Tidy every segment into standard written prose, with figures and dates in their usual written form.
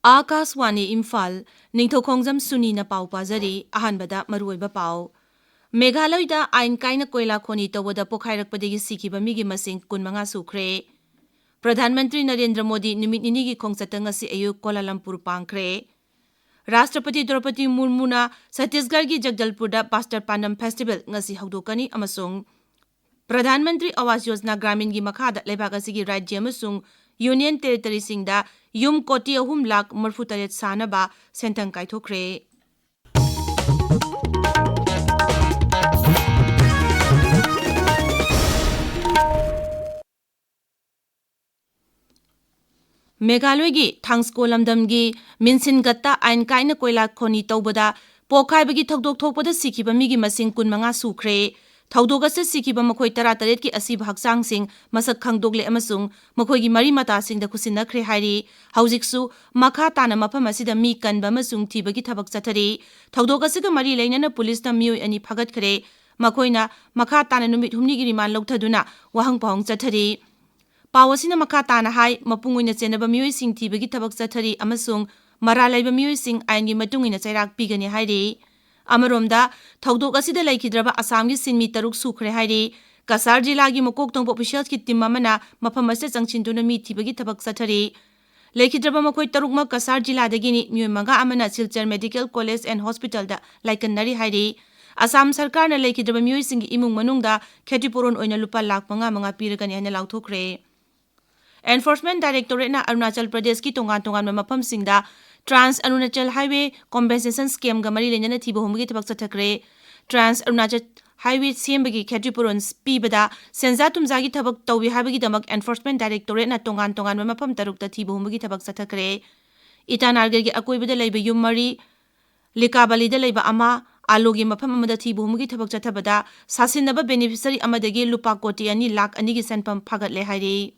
Akaswani Imphal, Ningthokongzam Suni na pau pazari, ahanbada maruoiba pau. Meghalaya ain kaina koila khoni tawada pokhairakpadagi sikiba migi masing kunmanga sukre. Pradhan Mantri Narendra Modi numit ninigi khongchatang asi ayuk Kuala Lumpur pangkre. Rashtrapati Draupadi Murmuna Chhattisgarh gi Jagdalpurda Pastor Pandam Festival ngasi hawdokani amasung Pradhan Mantri Awas Yojana Gramin gi makhada leibak asigi rajya amasung Union Territory singda yum koti ahum lakh marfutaret sanaba sentang kaithokre. Meghalaya gi Thangsko lamdam gi Minsin Gatta ain kaina koila khoni tawbada pokhaibagi thokdok thokpada sikiba migi masing kunmanga sukre. Thawdok asa sikiba makhoi 13 ki asiba haksang sing masak khangdokle amasung makhoi gi mari mata sing da kusinakre hairi haujiksu makha tana mafam asida mi kanba amasung thibagi thabak chathari thawdok asa ga mari leinana police na mioi ani phagat khare makhoina makha tana numit humni gi riman lokthaduna wahang pahong chathari pawasina makha tana hai mapungoina chenaba mioi sing thibagi thabak chathari amasung mara laiba mioi sing ain gi matungina chairak pigani hairi Amaromda, Thawdok asida laikidraba Assamgi sinmi taruk sukre hairi, Kasar jilagi mokok tong officials ki tim mamana mapamasa changchinduna mi thibagi thabak sathari. Laikidraba makoi tarukma Kasar jiladagini myumaga amana Silchar Medical College and Hospital da laikannari hairi. Assam Sarkar na laikidraba myoi singi imung manungda khetipuron oina lupa lakh manga piragani hana lauthokre. Enforcement Directorate na Arunachal Pradesh ki tongan mafam singda Trans Arunachal Highway Compensation Scheme ga mari lenana thiba homgi tabak chathakre. Trans Arunachal Highway sembagi khetipuron pibada senza tumjagi thabak tawbi habagi damak Enforcement Directorate na tongan mafam tarukta thiba homgi tabak chathakre. Itanargar gi akoibada leiba yum mari Likabali da leiba ama Alogi mafam amada thiba homgi tabak chathabada sasinaba beneficiary amadagi lupa koti ani lakh ani gi senpam phagat le hairi.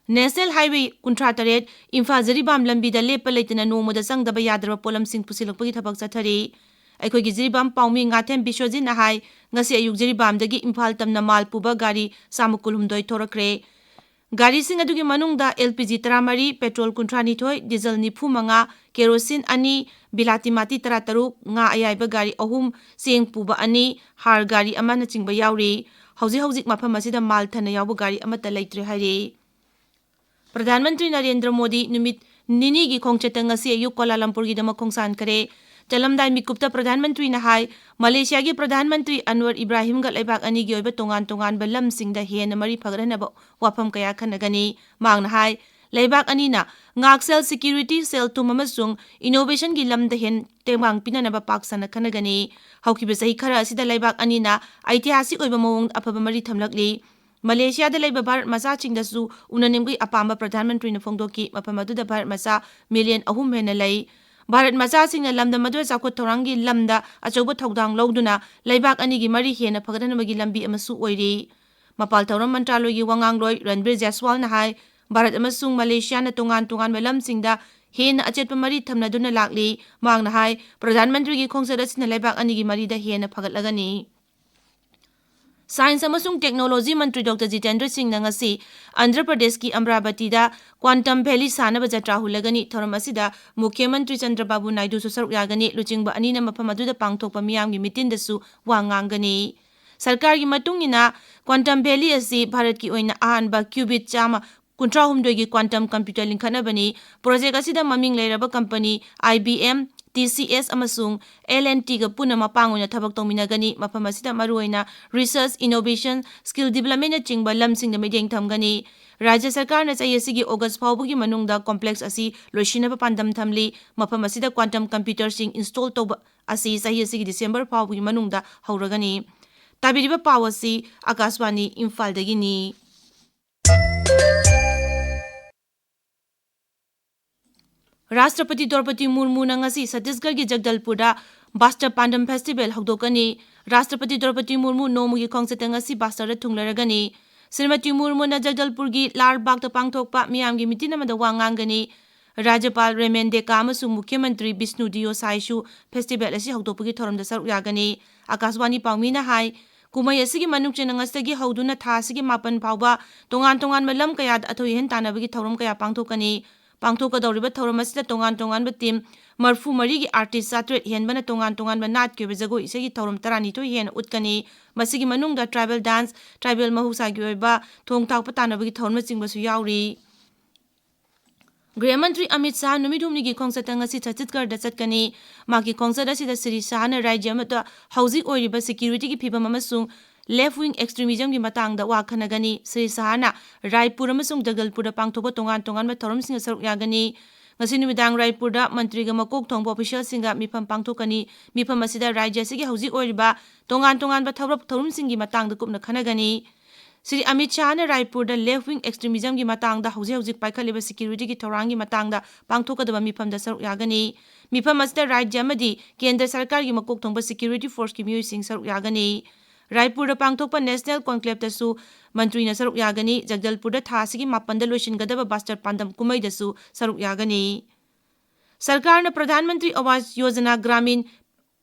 National Highway Kuntrataret Imphal Jiribam Lambida Lepa Leitana Nomoda Sangdaba Yadraba Polam Sing Pusilokpagi Thabak Chathari Aikogi Jiribam Paumi Ngathem Bishwajit Nahai Ngasi Ayuk Jiribam Dagi Imphal Tamna Mal Puba Gari Samukul Humdoi Thorakre Gari Sing Adugi Manungda LPG 13 Petrol Kuntrani Thoi Diesel Nifu Manga Kerosene Ani Bilati Mati Tarataru Nga Ayaiba Gari Ahum Sing Puba Ani Har Gari Amana Chingba Yauri Hauzik Mafam Asida Mal Thana Yabu Gari Amata Leitre Hairi Pradhan Mantri Narendra Modi numit nini gi khongchatang asi ayuk Kuala Lumpur gi dama khongsan kare chalamdai mikupta Pradhan Mantri na hai Malaysia gi Pradhan Mantri Anwar Ibrahim ga leibak ani gi oiba tongan balam singda hen mari phagrana ba wafam kaya khanagani mangna hai leibak ani na ngaksel security cell tum amasung innovation gi lamda hen temang pinana ba paksana khanagani haukiba sahi khara asida leibak ani na aitiasik oiba mawong afaba mari thamlakli Malaysia da leiba Bharat Macha chingdasu unanimgi apamba Pradhan Mantri na phongdoki mapamadu da Bharat Macha million ahum hena lei Bharat Macha singna lamda madu chakot thorangi lamda achoba thodang loduna leibak ani gi mari hena phagadana gi lambi amasu oiri Mapal Thauram Mantraloi gi wangang loi Ranbir Jaiswal na hai Bharat amasung Malaysia na tongan malam singda hena achetpa mari thamnaduna lakli mangna hai Pradhan Mantri gi khongsada sina leibak ani gi mari da hena phagatlagani Science amasung Technology Mantri Dr. Jitendra Singh na ngasi Andhra Pradesh ki Amravati da Quantum Valley sanaba jatra hulagani thoram asida Mukhya Mantri Chandrababu Naidu su saruk yagani luchingba ani na mafam adu da pangthokpa miyam gi mitin da su wangangani Sarkar gi matungina Quantum Valley asi Bharat ki oina ahanba qubit chama kuntra humdoi gi quantum computer linkhanabani project asida maming leiraba company IBM TCS amasung LNT ga puna mapangona thabak tongminagani mafam asida maruoina research innovation skill development na chingba lamsing da medeng thamgani Rajya Sarkar na chai asigi August phawbugi manungda complex asi loisinaba pandam thamli mafam asida quantum computer sing install toba asi chai asigi December phawbugi manungda hauragani tabiriba pawasi Akaswani Imphal dagini Rashtrapati Draupadi Murmu na ngasi Chhattisgarh gi Jagdalpurda Pastor Pandam Festival hawdokani Rashtrapati Draupadi Murmu nomugi khongchatang ngasi Pastor thunglaragani Srimati Murmu na Jagdalpur gi Larbagh ta pangthokpa miyam gi mitin amada wangangani Rajyapal Remen Deka amasung Mukhya Mantri Vishnu Dio Saishu Festival asi hawdokpugi thoramda saruk yagani Akaswani Pawmina hai kumai asigi manungchena ngastagi hawduna tha asigi mapan phawba tongan malam kaya athoi hen tanabagi thoram kaya pangthokani ꯄꯥꯡꯊꯣꯛꯀꯗꯧꯔꯤꯕ ꯊꯧꯔꯝ ꯑꯁꯤꯗ ꯇꯣꯉꯥꯟ-ꯇꯣꯉꯥꯟꯕ team 34ꯒꯤ artist 900 ꯍꯦꯟꯕꯅ ꯇꯣꯉꯥꯟ-ꯇꯣꯉꯥꯟꯕ ꯅꯥꯠꯀꯤ ꯑꯣꯏꯕ ꯖꯒꯣꯏ ꯏꯁꯩꯒꯤ ꯊꯧꯔꯝ 12 ꯍꯦꯟꯅ ꯎꯠꯀꯅꯤ꯫ ꯃꯁꯤꯒꯤ ꯃꯅꯨꯡꯗ ꯇ꯭ꯔꯥꯏꯕꯦꯜ ꯗꯥꯟꯁ, ꯇ꯭ꯔꯥꯏꯕꯦꯜ ꯃꯍꯧꯁꯥꯒꯤ ꯑꯣꯏꯕ ꯊꯣꯡ ꯊꯥꯛꯄ ꯇꯥꯟꯅꯕꯒꯤ ꯊꯧꯔꯝꯅꯆꯤꯡꯕꯁꯨ ꯌꯥꯎꯔꯤ꯫ गृह मंत्री अमित शाह नुमित हुमनीगी खोंगचत ngasi छत्तीसगढ़ चटकनी। माकी खोंगचत असिदा श्री शाहना राज्य अमदा हौजिक ओइरिबा सिक्युरिटी की फिबम अमसुंग लेफ्ट विंग एक्सट्रीमिज्म की मतंगदा वाखनगनी। श्री शाहना रायपुर अमसुंग जगदलपुर पांगथोबा तोंगान-तोंगान थौरमसिंग सरुक यागनी। ngasi numidag रायपुर मंत्री गा मकोक थोंबा ऑफिशियल सिंगा मिफम पांगथोकनी। मिफम असिदा राज्य सिगी हौजिक ओइरिबा तोंगान-तोंगान थौरमसिंग की मतंगदा कुपना खनगनी। श्री अमित शाह ने रायपुर लेफ्ट विंग एक्सट्रीमिज्म की मतंगदा हौजिक पाइखलिबा सिक्युरिटी की थौरांग की मतंगदा पांगथोकदबा मिफमदा सरुक यागनी। मिफम असिदा राज्य अमदी केंद्र सरकार की मकोक थोंबा सिक्युरिटी फोर्स की मियोइसिंग सरुक यागनी। रायपुर पांगथोकपा नेशनल कॉन्क्लेव मंत्री सरुक यागनी। जगदलपुर थासिगी मापंद लोइसिनगदबा बास्टर पांडम कुमैदसु सरुक यागनी। सरकार ने प्रधानमंत्री आवास योजना ग्रामीण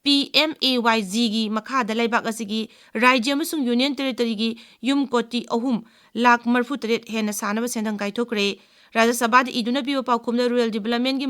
PMAYG की मखादा लेबाक असिगी राज्य अमसुंग यूनियन टेरिटरी की युम कोटी 3,40,37 हेन सानब सेंधंग काइथोकरे। राज्य सभा इदुना पीबा पाउखुम रूरल डेवलपमेंट की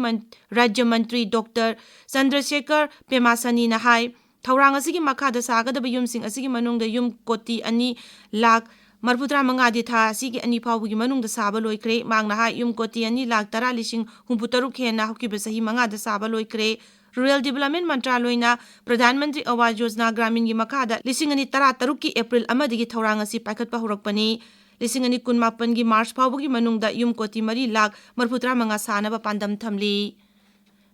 राज्य मंत्री डॉक्टर चंद्रशेखर पेमासनी हाई थौरांग असिगी मखादा सागदब युमसिंग असिगी मनुंगदा युम कोटी 2,45,000 था असिगी अनी फाउबगी मनुंगदा साबा लोइखरे। मांगना हाई युम कोटी 2,10,63 हेन हौकिबा सही 5 साबा लोइखरे। रूरल डेवलपमेंट मंत्रालय प्रधानमंत्री आवास योजना ग्रामीण की मखादा 2013 की अप्रैल अमदगी थौरांग असी पाइखतपा हौरकपनी। 2019 की मार्च फाउबगी मनुंगदा युम कोटी 4,35,000 सानब पांडम थमली।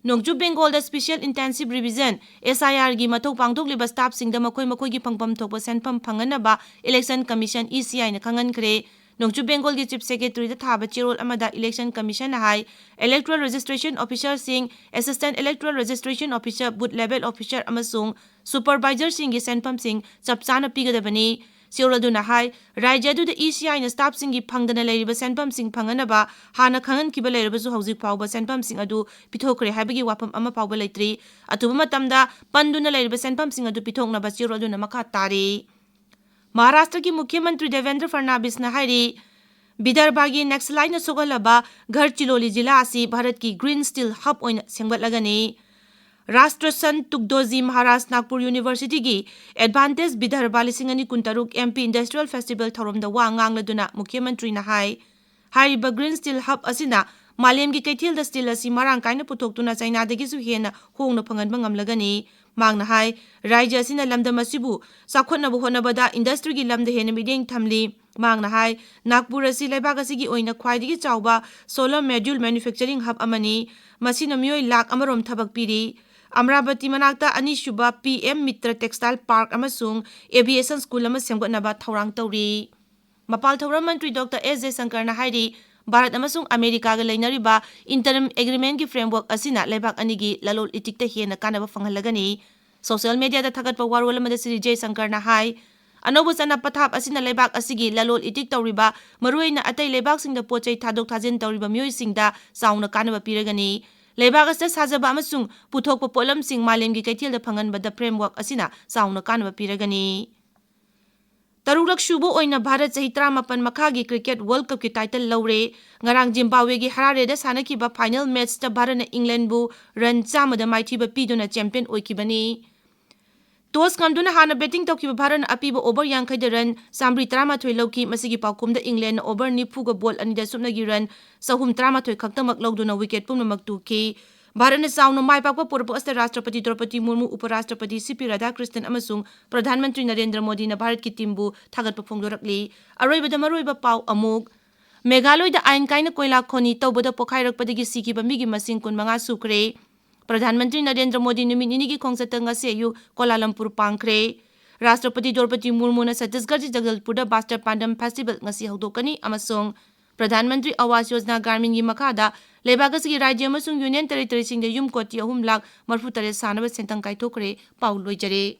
नोंगचुब Bengal special intensive revision SIR की मथौ पांगथोकलिबा स्टाफ सिंगदा मखोई की फंगफम थोप सेंफम फंगनबा इलेक्शन कमीशन ECI ने खंगनखरे। नोंगचुब बेंगोल की चीफ सेक्रेटरी थाबा चेरोल अमदा इलेक्शन कमीशन हाई इलेक्टोरल रजिस्ट्रेशन ऑफिसर सिंह, assistant electoral registration officer, booth level officer अमसुंग सुपरवाइजर सिंह की सेंफम सिंह चपचाना पीगदबनी। चेरोलदुना हाई राज्य अदुदा ECI ने स्टाफ सिंह की फंगदना लेरिबा सेंफम सिंह फंगनबा हाना खंगनखिबा लेरबसु हौजिक फाउबा सेंफम सिंह अदु पिथोकरे हाइबगी वाफम अमा फाउबा लेत्रि। अतुबा मतमदा पंदुना लेरिबा सेंफम सिंह अदु पिथोकनबा चेरोलदुना मखा तारी। महाराष्ट्र की मुख्यमंत्री देवेंद्र फडणवीस ने हाइरी विदर्भ की नक्सलाइट सोगलबा गढ़चिरोली जिला असी भारत की ग्रीन स्टील हब ओइन सेंगबतलगनी। राष्ट्र संत तुगदोजी महाराज नागपुर यूनिवर्सिटी की advantage Vidarbha 2023 MP industrial festival थौरमदा वा nganglदुना मुख्यमंत्री हाई हाइरिबा ग्रीन स्टील हब असिना मालेम की कैथेल स्टील असी मरांग काइना पुथोक्तुना चाइनादगिसु हेना होंगना फंगनबा ngamlagani। मांगना हाई राज्य असिना लमदम असिबु साखोटनबु होनबदा इंडस्ट्री की लमद हेना मिडेंग थमली। मांगना हाई नागपुर असी लेबाक असिगी ओइना ख्वाइदगी चाउबा सोलर मॉड्यूल मैन्युफैक्चरिंग हब अमनी। मसिना मियोय लाख अमरोम थबक पीरी। अमरावती मनाक्ता अनिसुबा PM मित्र टेक्सटाइल पार्क अमसुंग एविएशन स्कूल अमा सेंगोटनबा थौरांग तौरी। मपाल थौरम मंत्री डॉक्टर S जयशंकर ने हाइरी भारत अमसुंग अमेरिका गा लेनरिबा इंटरम एग्रीमेंट की फ्रेमवर्क असिना लेबाक अनिगी ललोल इटिकता हेना कानबा फंगहलगनी। सोशल मीडिया दा थगतपा वारोल अमदा श्री जयशंकर ने हाई अनौब चना पथाप असिना लेबाक असिगी ललोल इटिक तौरिबा मरुइना अतै लेबाक सिंगदा पोचै थादोक थाजिन तौरिबा मियोय सिंगदा चाउना कानबा पिरगनी। लेबाक असिदा साजबा अमसुंग पुथोकपा पोलम सिंग मालेमगी कैथेलदा फंगनबदा फ्रेमवर्क असिना चाउना कानबा पिरगनी। तरुलक सुबो ओइना भारत चही 19 मखागी क्रिकेट वर्ल्ड कप की टाइटल लौरे। ngarang जिम्बाब्वे की हरारेदा सानखिबा फाइनल मैच ता भारत ने इंग्लैंड बु रन 100 माइथीबा पीदुना चैंपियन ओइखिबनी। टॉस कमदुना हाना बैटिंग तौखिबा भारत अपीबा ओवर 50 रन 13 लौखि। मसिगी पाउकुमदा इंग्लैंड ओवर 90 बॉल अनिदा सुपनगी रन 13 खक्तमक लौदुना विकेट पुनमक तुखि। भारत ने चाउना माइपाकपा पुरपस्ता राष्ट्रपति द्रौपदी मुर्मू, उपराष्ट्रपति CP राधाकृष्णन अमसुंग प्रधानमंत्री नरेंद्र मोदी ने भारत की टीमबु थागतपा फोंदोरकली। अरोइबदा मरोइबा पाउ अमुक मेघालयदा आइन काइना कोयला खोनी तौबदा पोखाइरकपदगी सिखिबा मिगी मसिंग 15 सुखरे। प्रधानमंत्री नरेंद्र मोदी नुमित निनी की खोंगचत ngasi अयु कोलालमपुर पांखरे। राष्ट्रपति द्रौपदी मुर्मू ने छत्तीसगढ़ की जगदलपुर बास्टर पांडम फेस्टिवल ngasi हौदोकनी अमसुंग प्रधानमंत्री आवास योजना ग्रामीण की मखादा लेबाक की राज्य अमसुंग यूनियन टेरिटरी सिंगदा युम कोटी 3,43,000 सानब सेंतंग काइथोकरे। पाउ लोइजरे।